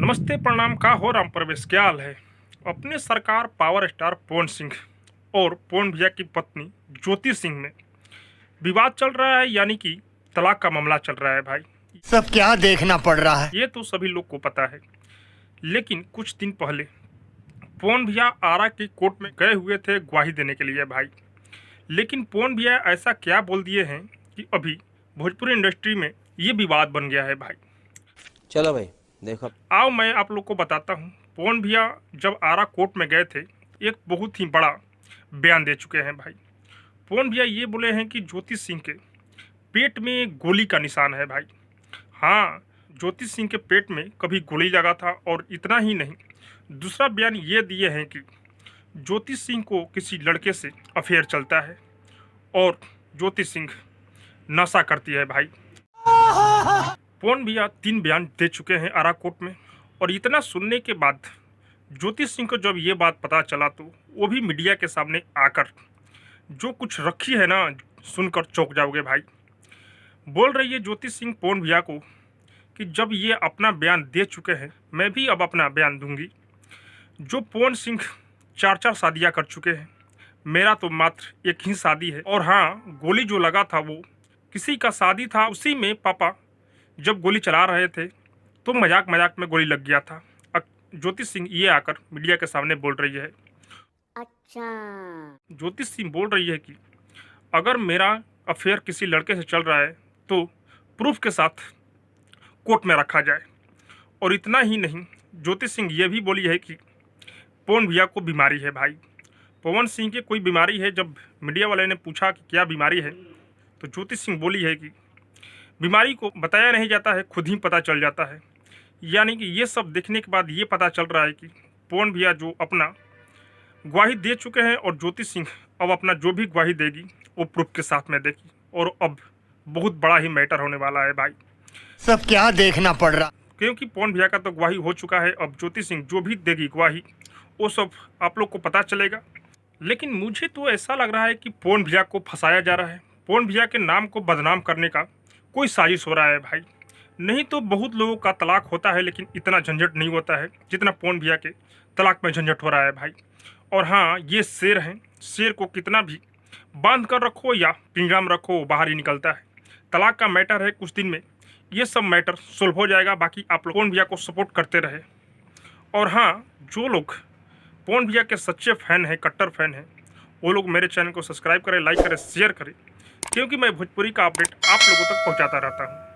नमस्ते प्रणाम का हो राम प्रवेश क्या हाल है। अपने सरकार पावर स्टार पवन सिंह और पवन भैया की पत्नी ज्योति सिंह में विवाद चल रहा है, यानी कि तलाक का मामला चल रहा है भाई। सब क्या देखना पड़ रहा है। ये तो सभी लोग को पता है, लेकिन कुछ दिन पहले पवन भैया आरा की कोर्ट में गए हुए थे गवाही देने के लिए भाई। लेकिन पवन भैया ऐसा क्या बोल दिए हैं कि अभी भोजपुरी इंडस्ट्री में ये विवाद बन गया है भाई। चलो भाई देखो, आओ मैं आप लोग को बताता हूँ। पवन भैया जब आरा कोर्ट में गए थे, एक बहुत ही बड़ा बयान दे चुके हैं भाई। पवन भैया ये बोले हैं कि ज्योति सिंह के पेट में गोली का निशान है भाई। हाँ, ज्योति सिंह के पेट में कभी गोली लगा था, और इतना ही नहीं, दूसरा बयान ये दिए हैं कि ज्योति सिंह को किसी लड़के से अफेयर चलता है और ज्योति सिंह नशा करती है भाई। पवन भैया 3 बयान दे चुके हैं आरा कोर्ट में, और इतना सुनने के बाद ज्योति सिंह को जब ये बात पता चला तो वो भी मीडिया के सामने आकर जो कुछ रखी है ना, सुनकर चौंक जाओगे भाई। बोल रही है ज्योति सिंह पवन भैया को कि जब ये अपना बयान दे चुके हैं, मैं भी अब अपना बयान दूंगी। जो पवन सिंह 4 शादियां कर चुके हैं, मेरा तो मात्र एक ही शादी है। और हाँ, गोली जो लगा था वो किसी का शादी था, उसी में पापा जब गोली चला रहे थे तो मजाक मजाक में गोली लग गया था। ज्योति सिंह ये आकर मीडिया के सामने बोल रही है। अच्छा, ज्योति सिंह बोल रही है कि अगर मेरा अफेयर किसी लड़के से चल रहा है तो प्रूफ के साथ कोर्ट में रखा जाए। और इतना ही नहीं, ज्योति सिंह ये भी बोली है कि पवन भैया को बीमारी है भाई। पवन सिंह की कोई बीमारी है। जब मीडिया वाले ने पूछा कि क्या बीमारी है, तो ज्योति सिंह बोली है कि बीमारी को बताया नहीं जाता है, खुद ही पता चल जाता है। यानी कि ये सब देखने के बाद ये पता चल रहा है कि पवन भैया जो अपना गवाही दे चुके हैं, और ज्योति सिंह अब अपना जो भी गवाही देगी वो प्रूफ के साथ में देगी। और अब बहुत बड़ा ही मैटर होने वाला है भाई। सब क्या देखना पड़ रहा। क्योंकि पवन भैया का तो गवाही हो चुका है, अब ज्योति सिंह जो भी देगी गवाही वो सब आप लोग को पता चलेगा। लेकिन मुझे तो ऐसा लग रहा है कि पवन भैया को फंसाया जा रहा है। पवन भैया के नाम को बदनाम करने का कोई साजिश हो रहा है भाई। नहीं तो बहुत लोगों का तलाक होता है, लेकिन इतना झंझट नहीं होता है जितना पवन भैया के तलाक में झंझट हो रहा है भाई। और हाँ, ये शेर हैं, शेर को कितना भी बांध कर रखो या पिंजरा में रखो, वो बाहर ही निकलता है। तलाक का मैटर है, कुछ दिन में ये सब मैटर सोल्व हो जाएगा। बाकी आप लोग पवन भैया को सपोर्ट करते रहे। और हाँ, जो लोग पवन भैया के सच्चे फ़ैन हैं, कट्टर फैन हैं, वो लोग मेरे चैनल को सब्सक्राइब करें, लाइक करें, शेयर करें, क्योंकि मैं भोजपुरी का अपडेट आप लोगों तक पहुंचाता रहता हूं।